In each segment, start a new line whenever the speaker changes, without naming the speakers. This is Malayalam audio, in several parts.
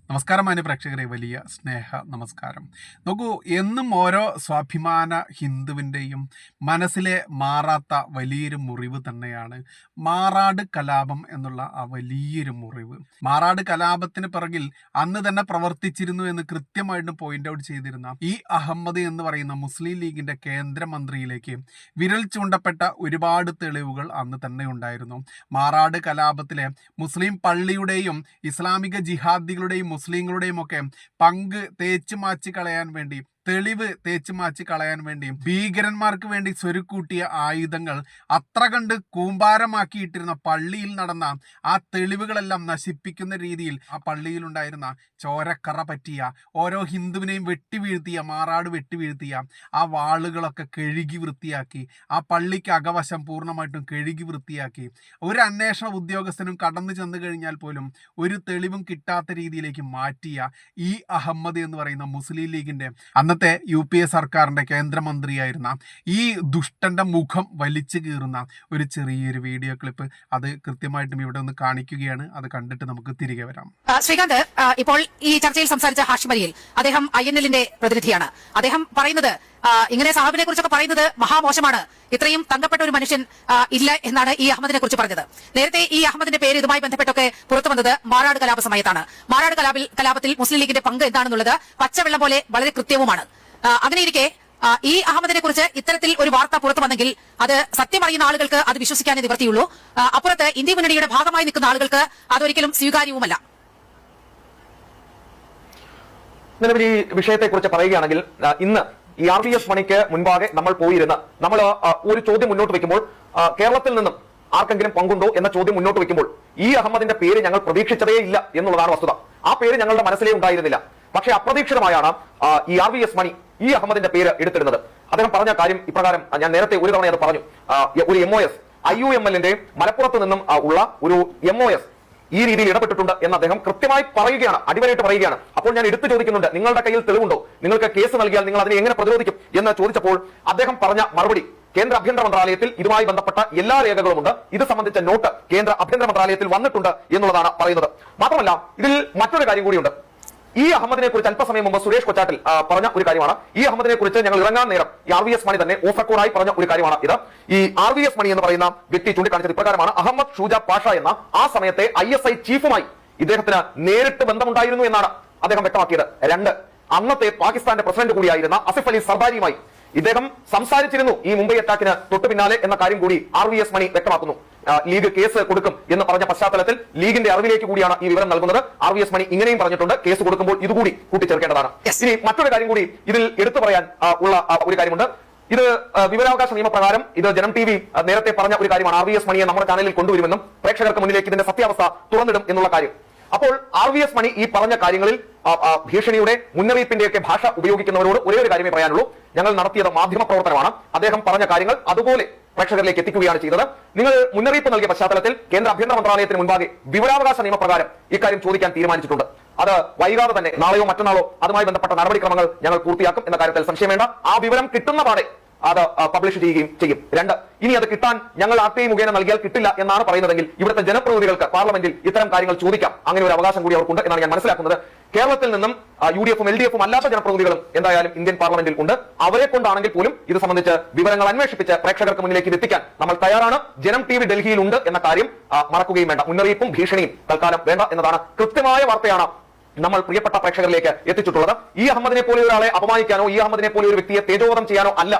നമസ്കാരം മാന്യ പ്രേക്ഷകരെ, വലിയ സ്നേഹ നമസ്കാരം. നോക്കൂ, എന്നും ഓരോ സ്വാഭിമാന ഹിന്ദുവിൻ്റെയും മനസ്സിലെ മാറാത്ത വലിയൊരു മുറിവ് തന്നെയാണ് മാറാട് കലാപം എന്നുള്ള ആ വലിയൊരു മുറിവ്. മാറാട് കലാപത്തിന് പിറകിൽ അന്ന് തന്നെ പ്രവർത്തിച്ചിരുന്നു എന്ന് കൃത്യമായിട്ടും പോയിന്റ് ഔട്ട് ചെയ്തിരുന്ന ഈ അഹമ്മദ് എന്ന് പറയുന്ന മുസ്ലിം ലീഗിന്റെ കേന്ദ്രമന്ത്രിയിലേക്ക് വിരൽ ചൂണ്ടപ്പെട്ട ഒരുപാട് തെളിവുകൾ അന്ന് തന്നെ ഉണ്ടായിരുന്നു. മാറാട് കലാപത്തിലെ മുസ്ലിം പള്ളിയുടെയും ഇസ്ലാമിക ജിഹാദികളുടെയും മുസ്ലിങ്ങളുടെയും ഒക്കെ പങ്ക് തേച്ചു മാച്ച് കളയാൻ വേണ്ടി, തെളിവ് തേച്ചു മാച്ച് കളയാൻ വേണ്ടി ഭീകരന്മാർക്ക് വേണ്ടി സ്വരുക്കൂട്ടിയ ആയുധങ്ങൾ അത്ര കണ്ട് കൂമ്പാരമാക്കിയിട്ടിരുന്ന പള്ളിയിൽ നടന്ന ആ തെളിവുകളെല്ലാം നശിപ്പിക്കുന്ന രീതിയിൽ ആ പള്ളിയിലുണ്ടായിരുന്ന ചോരക്കറ പറ്റിയ, ഓരോ ഹിന്ദുവിനെയും വെട്ടിവീഴ്ത്തിയ, മാറാട് വെട്ടിവീഴ്ത്തിയ ആ വാളുകളൊക്കെ കഴുകി വൃത്തിയാക്കി, ആ പള്ളിക്ക് അകവശം പൂർണ്ണമായിട്ടും കഴുകി വൃത്തിയാക്കി, ഒരു അന്വേഷണ ഉദ്യോഗസ്ഥനും കടന്നു ചെന്ന് കഴിഞ്ഞാൽ പോലും ഒരു തെളിവും കിട്ടാത്ത രീതിയിലേക്ക് മാറ്റിയ ഈ അഹമ്മദ് എന്ന് പറയുന്ന മുസ്ലിം ലീഗിന്റെ അന്നത്തെ UPA സർക്കാരിന്റെ കേന്ദ്രമന്ത്രിയായിരുന്ന ഈ ദുഷ്ടന്റെ മുഖം വലിച്ചു കീറുന്ന ഒരു ചെറിയൊരു വീഡിയോ ക്ലിപ്പ്, അത് കൃത്യമായിട്ടും ഇവിടെ ഒന്ന് കാണിക്കുകയാണ്. അത് കണ്ടിട്ട് നമുക്ക് തിരികെ വരാം.
ശ്രീകാന്ത്, ഇപ്പോൾ ഈ ചർച്ചയിൽ സംസാരിച്ച ഹാഷിം അലിയിൽ അദ്ദേഹം INL-ന്റെ പ്രതിനിധിയാണ്. അദ്ദേഹം പറയുന്നത് ഇങ്ങനെ സാഹിബിനെ കുറിച്ചൊക്കെ പറയുന്നത് മഹാമോശമാണ്, ഇത്രയും തങ്കപ്പെട്ട ഒരു മനുഷ്യൻ ഇല്ല എന്നാണ് ഈ അഹമ്മദിനെ കുറിച്ച് പറഞ്ഞത്. നേരത്തെ ഈ അഹമ്മദിന്റെ പേര് ഇതുമായി ബന്ധപ്പെട്ടൊക്കെ പുറത്തു വന്നത് മാറാട് കലാപ സമയത്താണ്. മാറാട് കലാപത്തിൽ മുസ്ലിം ലീഗിന്റെ പങ്ക് എന്താണെന്നുള്ളത് പച്ചവെള്ളം പോലെ വളരെ കൃത്യവുമാണ്. അങ്ങനെയിരിക്കെ ഈ അഹമ്മദിനെ കുറിച്ച് ഇത്തരത്തിൽ ഒരു വാർത്ത പുറത്തു വന്നെങ്കിൽ അത് സത്യമറിയുന്ന ആളുകൾക്ക് അത് വിശ്വസിക്കാനേ നിവൃത്തിയുള്ളൂ. അപ്പുറത്ത് ഇന്ത്യ മുന്നണിയുടെ ഭാഗമായി നിൽക്കുന്ന ആളുകൾക്ക് അതൊരിക്കലും സ്വീകാര്യവുമല്ല.
നിലവിൽ ഈ വിഷയത്തെക്കുറിച്ച് പറയുകയാണെങ്കിൽ, ഇന്ന് ഈ RVS മണിക്ക് മുൻപാകെ നമ്മൾ പോയിരുന്ന് നമ്മൾ ഒരു ചോദ്യം മുന്നോട്ട് വെക്കുമ്പോൾ, കേരളത്തിൽ നിന്നും ആർക്കെങ്കിലും പങ്കുണ്ടോ എന്ന ചോദ്യം മുന്നോട്ട് വെക്കുമ്പോൾ ഈ അഹമ്മദിന്റെ പേര് ഞങ്ങൾ പ്രതീക്ഷിച്ചതേ ഇല്ല എന്നുള്ളതാണ് വസ്തുത. ആ പേര് ഞങ്ങളുടെ മനസ്സിലേ ഉണ്ടായിരുന്നില്ല. പക്ഷേ അപ്രതീക്ഷിതമായാണ് ഈ RVS മണി ഈ അഹമ്മദിന്റെ പേര് എടുത്തിരുന്നത്. അദ്ദേഹം പറഞ്ഞ കാര്യം ഇപ്രകാരം, ഞാൻ നേരത്തെ ഒരു തവണ അത് പറഞ്ഞു. ഒരു MOS IUML-ന്റെ മലപ്പുറത്ത് നിന്നും ഉള്ള ഒരു MOS ഈ രീതിയിൽ ഇടപെട്ടിട്ടുണ്ട് എന്ന് അദ്ദേഹം കൃത്യമായി പറയുകയാണ്, അടിവരയിട്ട് പറയുകയാണ്. അപ്പോൾ ഞാൻ എടുത്തു ചോദിക്കുന്നുണ്ട്, നിങ്ങളുടെ കയ്യിൽ തെളിവുണ്ടോ? നിങ്ങൾക്ക് കേസ് നൽകിയാൽ നിങ്ങൾ അതിനെ എങ്ങനെ പ്രതിരോധിക്കും എന്ന് ചോദിച്ചപ്പോൾ അദ്ദേഹം പറഞ്ഞ മറുപടി, കേന്ദ്ര ആഭ്യന്തര മന്ത്രാലയത്തിൽ ഇതുമായി ബന്ധപ്പെട്ട എല്ലാ രേഖകളുമുണ്ട്, ഇത് സംബന്ധിച്ച നോട്ട് കേന്ദ്ര ആഭ്യന്തര മന്ത്രാലയത്തിൽ വന്നിട്ടുണ്ട് എന്നുള്ളതാണ് പറയുന്നത്. മാത്രമല്ല, ഇതിൽ മറ്റൊരു കാര്യം കൂടിയുണ്ട്. ഈ അഹമ്മദിനെ കുറിച്ച് അല്പസമയം മുമ്പ് സുരേഷ് കൊച്ചാട്ടിൽ പറഞ്ഞ ഒരു കാര്യമാണ്. ഈ അഹമ്മദിനെ കുറിച്ച് ഞങ്ങൾ ഇറങ്ങാൻ നേരം ഈ RVS മണി തന്നെ ഓഫ് റെക്കോർഡായി പറഞ്ഞ ഒരു കാര്യമാണ് ഇത്. ഈ RVS മണി എന്ന് പറയുന്ന വ്യക്തി ചൂണ്ടിക്കാണിച്ചത് ഇപ്രകാരമാണ്: അഹമ്മദ് ഷൂജ പാഷ എന്ന ആ സമയത്തെ ISI ചീഫുമായി ഇദ്ദേഹത്തിന് നേരിട്ട് ബന്ധമുണ്ടായിരുന്നു എന്നാണ് അദ്ദേഹം വ്യക്തമാക്കിയത്. 2, അന്നത്തെ പാകിസ്ഥാന്റെ പ്രസിഡന്റ് കൂടിയായിരുന്ന അസിഫ് അലി സർദാരിയുമായി ഇദ്ദേഹം സംസാരിച്ചിരുന്നു ഈ മുംബൈ അറ്റാക്കിന് തൊട്ടു പിന്നാലെ എന്ന കാര്യം കൂടി RVS മണി വ്യക്തമാക്കുന്നു. ലീഗ് കേസ് കൊടുക്കും എന്ന് പറഞ്ഞ പശ്ചാത്തലത്തിൽ ലീഗിന്റെ അറിവിലേക്ക് കൂടിയാണ് ഈ വിവരം നൽകുന്നത്. RVS മണി ഇങ്ങനെയും പറഞ്ഞിട്ടുണ്ട്, കേസ് കൊടുക്കുമ്പോൾ ഇതുകൂടി കൂട്ടിച്ചേർക്കേണ്ടതാണ്. ഇനി മറ്റൊരു കാര്യം കൂടി ഇതിൽ എടുത്തു പറയാൻ ഉള്ള ഒരു കാര്യമുണ്ട്. ഇത് വിവരാവകാശ നിയമപ്രകാരം ഇത് ജനം TV നേരത്തെ പറഞ്ഞ ഒരു കാര്യമാണ്. RVS മണിയെ നമ്മുടെ ചാനലിൽ കൊണ്ടുവരുമെന്നും പ്രേക്ഷകർക്ക് മുന്നിലേക്ക് ഇതിന്റെ സത്യാവസ്ഥ തുറന്നിടും എന്നുള്ള കാര്യം. അപ്പോൾ RVS മണി ഈ പറഞ്ഞ കാര്യങ്ങളിൽ ഭീഷണിയുടെ, മുന്നറിയിപ്പിന്റെയൊക്കെ ഭാഷ ഉപയോഗിക്കുന്നവരോട് ഒരേ ഒരു കാര്യമേ പറയാനുള്ളൂ: ഞങ്ങൾ നടത്തിയത് മാധ്യമ പ്രവർത്തനമാണ്. അദ്ദേഹം പറഞ്ഞ കാര്യങ്ങൾ അതുപോലെ പ്രേക്ഷകരിലേക്ക് എത്തിക്കുകയാണ് ചെയ്തത്. നിങ്ങൾ മുന്നറിയിപ്പ് നൽകിയ പശ്ചാത്തലത്തിൽ കേന്ദ്ര ആഭ്യന്തര മന്ത്രാലയത്തിന് മുൻപാകെ വിവരാവകാശ നിയമപ്രകാരം ഇക്കാര്യം ചോദിക്കാൻ തീരുമാനിച്ചിട്ടുണ്ട്. അത് വൈകാതെ തന്നെ, നാളെയോ മറ്റന്നാളോ അതുമായി ബന്ധപ്പെട്ട നടപടിക്രമങ്ങൾ ഞങ്ങൾ പൂർത്തിയാക്കും എന്ന കാര്യത്തിൽ സംശയം വേണ്ട. ആ വിവരം കിട്ടുന്ന പാടെ അത് പബ്ലിഷ് ചെയ്യുകയും ചെയ്യും. 2, ഇനി അത് കിട്ടാൻ ഞങ്ങൾ RTI മുഖേന നൽകിയാൽ കിട്ടില്ല എന്നാണ് പറയുന്നതെങ്കിൽ ഇവിടുത്തെ ജനപ്രതിനിധികൾക്ക് പാർലമെന്റിൽ ഇത്തരം കാര്യങ്ങൾ ചോദിക്കാം. അങ്ങനെ ഒരു അവകാശം കൂടി അവർക്കുണ്ട് എന്നാണ് ഞാൻ മനസ്സിലാക്കുന്നത്. കേരളത്തിൽ നിന്നും UDF-ഉം LDF-ഉം അല്ലാത്ത ജനപ്രതിനിധികളും എന്തായാലും ഇന്ത്യൻ പാർലമെന്റിൽ ഉണ്ട്. അവരെ കൊണ്ടാണെങ്കിൽ പോലും ഇത് സംബന്ധിച്ച് വിവരങ്ങൾ അന്വേഷിപ്പിച്ച് പ്രേക്ഷകർക്ക് മുന്നിലേക്ക് എത്തിക്കാൻ നമ്മൾ തയ്യാറാണ്. ജനം TV ഡൽഹിയിൽ ഉണ്ട് എന്ന കാര്യം മറക്കുകയും വേണ്ട. മുന്നറിയിപ്പും ഭീഷണിയും തൽക്കാലം വേണ്ട എന്നതാണ് കൃത്യമായ വാർത്തയാണ് നമ്മൾ പ്രിയപ്പെട്ട പ്രേക്ഷകരിലേക്ക് എത്തിച്ചിട്ടുള്ളത്. ഈ അഹമ്മദിനെ പോലെ ഒരാളെ അപമാനിക്കാനോ ഈ അഹമ്മദിനെ പോലെ ഒരു വ്യക്തിയെ തേജോവധം ചെയ്യാനോ അല്ല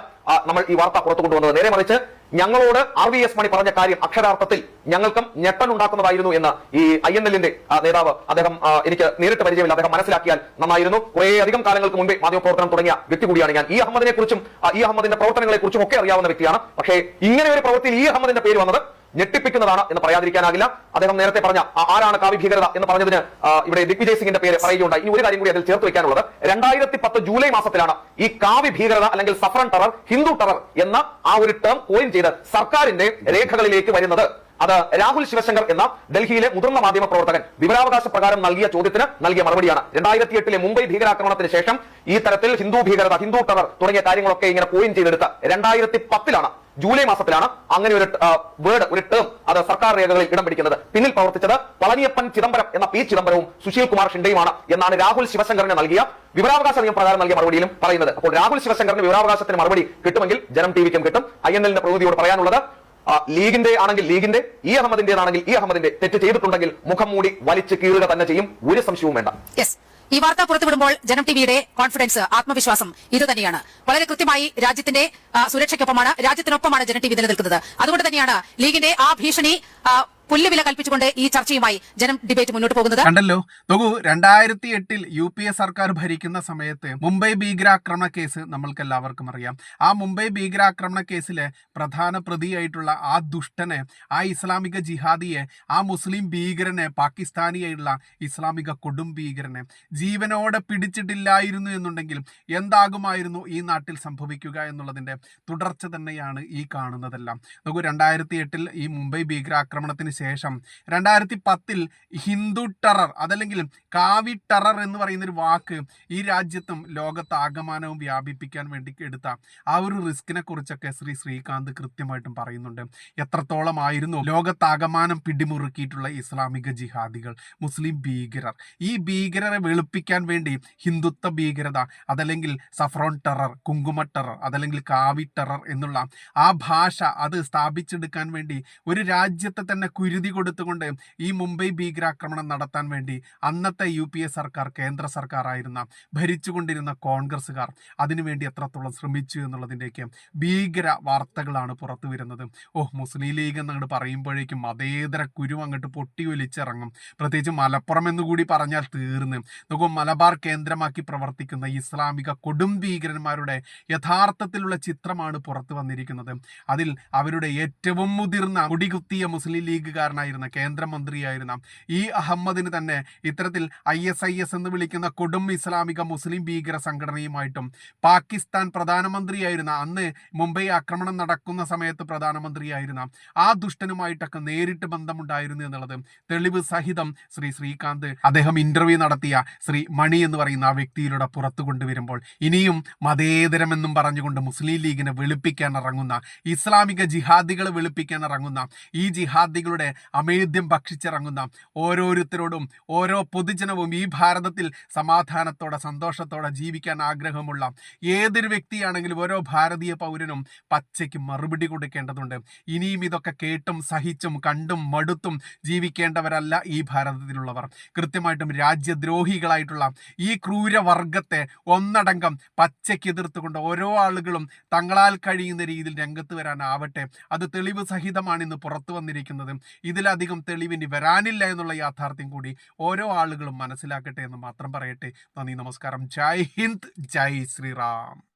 നമ്മൾ ഈ വാർത്ത പുറത്തു കൊണ്ടുവന്നത്. നേരെ മറിച്ച് ഞങ്ങളോട് RVS മണി പറഞ്ഞ കാര്യം അക്ഷരാർത്ഥത്തിൽ ഞങ്ങൾക്കും ഞെട്ടലുണ്ടാക്കുന്നതായിരുന്നു എന്ന് ഈ INL-ന്റെ നേതാവ്, അദ്ദേഹം എനിക്ക് നേരിട്ട് പരിചയമില്ല, അദ്ദേഹം മനസ്സിലാക്കിയാൽ നന്നായിരുന്നു. കുറേ അധികം കാലങ്ങൾക്ക് മുമ്പേ മാധ്യമപ്രവർത്തനം തുടങ്ങിയ വ്യക്തി കൂടിയാണ് ഞാൻ. ഈ അഹമ്മദിനെ കുറിച്ചും ഈ അഹമ്മദിന്റെ പ്രവർത്തനങ്ങളെ കുറിച്ചും ഒക്കെ അറിയാവുന്ന വ്യക്തിയാണ്. പക്ഷേ ഇങ്ങനെ ഒരു പ്രവൃത്തിയിൽ ഈ അഹമ്മദിന്റെ പേര് വന്നത് ഞെട്ടിപ്പിക്കുന്നതാണ് എന്ന് പറയാതിരിക്കാനാകില്ല. അദ്ദേഹം നേരത്തെ പറഞ്ഞ ആരാണ് കാവ്യ ഭീകരത എന്ന് പറഞ്ഞതിന് ഇവിടെ ദിഗ്വിജയ് സിംഗിന്റെ പേര് പറയുകയുണ്ടായി. ഇനി ഒരു കാര്യം കൂടി അതിൽ ചേർത്ത് വെക്കാനുള്ളത്, 2010 ജൂലൈ മാസത്തിലാണ് ഈ കാവ്യ ഭീകരത അല്ലെങ്കിൽ സഫറൻ ടെറർ, ഹിന്ദു ടെറർ എന്ന ആ ഒരു ടേം കോയിൻ ചെയ്ത് സർക്കാരിന്റെ രേഖകളിലേക്ക് വരുന്നത്. അത് രാഹുൽ ശിവശങ്കർ എന്ന ഡൽഹിയിലെ മുതിർന്ന മാധ്യമ പ്രവർത്തകൻ വിവരാവകാശ പ്രകാരം നൽകിയ ചോദ്യത്തിന് നൽകിയ മറുപടിയാണ്. 2008 മുംബൈ ഭീകരാക്രമണത്തിന് ശേഷം ഈ തരത്തിൽ ഹിന്ദു ഭീകരത, ഹിന്ദു ടെറർ തുടങ്ങിയ കാര്യങ്ങളൊക്കെ ഇങ്ങനെ കോയിൻ ചെയ്തെടുത്ത 2010 ജൂലൈ മാസത്തിലാണ് അങ്ങനെ ഒരു വേർഡ്, ഒരു ടേം അത് സർക്കാർ രേഖകളിൽ ഇടം പിടിക്കുന്നത്. പിന്നിൽ പ്രവർത്തിച്ചത് പളനിയപ്പൻ ചിദംബരം എന്ന പി ചിദംബരവും സുശീൽ കുമാർ ഷിൻഡെയുമാണ് എന്നാണ് രാഹുൽ ശിവശങ്കറിന് നൽകിയ വിവരാവകാശ നിയമപ്രകാരം നൽകിയ മറുപടിയിലും പറയുന്നത്. അപ്പോൾ രാഹുൽ ശിവശങ്കറിന് വിവരാവകാശത്തിന് മറുപടി കിട്ടുമെങ്കിൽ ജനം ടിവിക്കും കിട്ടും. INLന്റെ പ്രതിനിധിയോട് പറയാനുള്ളത്, ലീഗിന്റെ ആണെങ്കിൽ ലീഗിന്റെ, അഹമ്മദിന്റേതാണെങ്കിൽ അഹമ്മദിന്റെ, തെറ്റ് ചെയ്തിട്ടുണ്ടെങ്കിൽ മുഖം മൂടി വലിച്ചു കീറുക തന്നെ ചെയ്യും, ഒരു സംശയവും വേണ്ട.
ഈ വാർത്ത പുറത്തുവിടുമ്പോൾ ജനം ടിവിയുടെ കോൺഫിഡൻസ്, ആത്മവിശ്വാസം ഇത് തന്നെയാണ്. വളരെ കൃത്യമായി രാജ്യത്തിന്റെ സുരക്ഷയ്ക്കൊപ്പമാണ്, രാജ്യത്തിനൊപ്പമാണ് ജനം ടിവി നിലനിൽക്കുന്നത്. അതുകൊണ്ട് തന്നെയാണ് ലീഗിന്റെ ആ ഭീഷണി പുല്ലുവില കൽപ്പിച്ചുകൊണ്ട് ഈ ചർച്ചയുമായി ജനം ഡിബേറ്റ് മുന്നോട്ട് പോകുന്നത്.
കണ്ടല്ലോ, നോക്കൂ, 2008 UPA സർക്കാർ ഭരിക്കുന്ന സമയത്ത് മുംബൈ ഭീകരാക്രമണ കേസ് നമ്മൾക്ക് എല്ലാവർക്കും അറിയാം. ആ മുംബൈ ഭീകരാക്രമണ കേസിലെ പ്രധാന പ്രതിയായിട്ടുള്ള ആ ദുഷ്ടനെ, ആ ഇസ്ലാമിക ജിഹാദിയെ, ആ മുസ്ലിം ഭീകരനെ, പാകിസ്ഥാനിയായിട്ടുള്ള ഇസ്ലാമിക കൊടും ഭീകരനെ ജീവനോടെ പിടിച്ചിട്ടില്ലായിരുന്നു എന്നുണ്ടെങ്കിൽ എന്താകുമായിരുന്നു ഈ നാട്ടിൽ സംഭവിക്കുക എന്നുള്ളതിന്റെ തുടർച്ച തന്നെയാണ് ഈ കാണുന്നതെല്ലാം. നോക്കൂ, 2008 ഈ മുംബൈ ഭീകരാക്രമണത്തിന് ശേഷം 2010 ഹിന്ദു ടെറർ, അതല്ലെങ്കിൽ കാവി ടെറർ എന്ന് പറയുന്ന ഒരു വാക്ക് ഈ രാജ്യത്തും ലോകത്താകമാനവും വ്യാപിപ്പിക്കാൻ വേണ്ടി എടുത്ത ആ ഒരു റിസ്കിനെ കുറിച്ചൊക്കെ ശ്രീകാന്ത് കൃത്യമായിട്ടും പറയുന്നുണ്ട്. എത്രത്തോളമായിരുന്നു ലോകത്താകമാനം പിടിമുറുക്കിയിട്ടുള്ള ഇസ്ലാമിക ജിഹാദികൾ, മുസ്ലിം ഭീകരർ. ഈ ഭീകരരെ വെളുപ്പിക്കാൻ വേണ്ടി ഹിന്ദുത്വ ഭീകരത, അതല്ലെങ്കിൽ സഫ്രോൺ ടെറർ, കുങ്കുമ ടെറർ, അതല്ലെങ്കിൽ കാവി ടെറർ എന്നുള്ള ആ ഭാഷ അത് സ്ഥാപിച്ചെടുക്കാൻ വേണ്ടി ഒരു രാജ്യത്തെ തന്നെ കുരുതി കൊടുത്തുകൊണ്ട് ഈ മുംബൈ ഭീകരാക്രമണം നടത്താൻ വേണ്ടി അന്നത്തെ UPA സർക്കാർ, കേന്ദ്ര സർക്കാർ ആയിരുന്ന, ഭരിച്ചുകൊണ്ടിരുന്ന കോൺഗ്രസ്സുകാർ അതിനുവേണ്ടി എത്രത്തോളം ശ്രമിച്ചു എന്നുള്ളതിൻ്റെയൊക്കെ ഭീകര വാർത്തകളാണ് പുറത്തു വരുന്നത്. മുസ്ലിം ലീഗ് എന്നങ്ങോട്ട് പറയുമ്പോഴേക്കും മതേതര കുരു അങ്ങോട്ട് പൊട്ടി ഒലിച്ചിറങ്ങും. പ്രത്യേകിച്ച് മലപ്പുറം എന്നുകൂടി പറഞ്ഞാൽ തീർന്ന്. നോക്കൂ, മലബാർ കേന്ദ്രമാക്കി പ്രവർത്തിക്കുന്ന ഇസ്ലാമിക കൊടും ഭീകരന്മാരുടെ യഥാർത്ഥത്തിലുള്ള ചിത്രമാണ് പുറത്തു വന്നിരിക്കുന്നത്. അതിൽ അവരുടെ ഏറ്റവും മുതിർന്ന മുടികുത്തിയ മുസ്ലിം ലീഗുകാരനായിരുന്ന, കേന്ദ്രമന്ത്രിയായിരുന്ന ഈ അഹമ്മദിന് തന്നെ ഇത്തരത്തിൽ ISIS എന്ന് വിളിക്കുന്ന കൊടും ഇസ്ലാമിക മുസ്ലിം ഭീകര സംഘടനയുമായിട്ടും പാകിസ്ഥാൻ പ്രധാനമന്ത്രിയായിരുന്ന, അന്ന് മുംബൈ ആക്രമണം നടക്കുന്ന സമയത്ത് പ്രധാനമന്ത്രിയായിരുന്ന ആ ദുഷ്ടനുമായിട്ടൊക്കെ നേരിട്ട് ബന്ധമുണ്ടായിരുന്നു എന്നുള്ളത് തെളിവ് സഹിതം ശ്രീകാന്ത് അദ്ദേഹം ഇന്റർവ്യൂ നടത്തിയ ശ്രീ മണി എന്ന് പറയുന്ന ആ വ്യക്തിയിലൂടെ പുറത്തു കൊണ്ടുവരുമ്പോൾ, ഇനിയും മതേതരമെന്നും പറഞ്ഞുകൊണ്ട് മുസ്ലിം ലീഗിനെ വെളുപ്പിക്കാൻ ഇറങ്ങുന്ന, ഇസ്ലാമിക ജിഹാദികളെ വെളുപ്പിക്കാൻ ഇറങ്ങുന്ന, ഈ ജിഹാദികളുടെ അമേദ്യം ഭക്ഷിച്ചിറങ്ങുന്ന ഓരോരുത്തരോടും, ഓരോ പൊതുജനവും ഈ ഭാരതത്തിൽ സമാധാനത്തോടെ സന്തോഷത്തോടെ ജീവിക്കാൻ ആഗ്രഹമുള്ള ഏതൊരു വ്യക്തിയാണെങ്കിലും ഓരോ ഭാരതീയ പൗരനും പച്ചയ്ക്ക് മറുപടി കൊടുക്കേണ്ടതുണ്ട്. ഇനിയും ഇതൊക്കെ കേട്ടും സഹിച്ചും കണ്ടും മടുത്തും ജീവിക്കേണ്ടവരല്ല ഈ ഭാരതത്തിലുള്ളവർ. കൃത്യമായിട്ടും രാജ്യദ്രോഹികളായിട്ടുള്ള ഈ ക്രൂരവർഗത്തെ ഒന്നടങ്കം പച്ചയ്ക്ക് എതിർത്തുകൊണ്ട് ഓരോ ആളുകളും തങ്ങളാൽ കഴിയുന്ന രീതിയിൽ രംഗത്ത് വരാനാവട്ടെ. അത് തെളിവ് സഹിതമാണ് ഇന്ന് പുറത്തു വന്നിരിക്കുന്നത്. ഇതിലധികം തെളിവിന് വരാനില്ല എന്നുള്ള യാഥാർത്ഥ്യം കൂടി ഓരോ ആളുകളും മനസ്സിലാക്കട്ടെ എന്ന് മാത്രം പറയട്ടെ. നന്ദി, നമസ്കാരം. ജയ് ഹിന്ദ്, ജയ് ശ്രീറാം.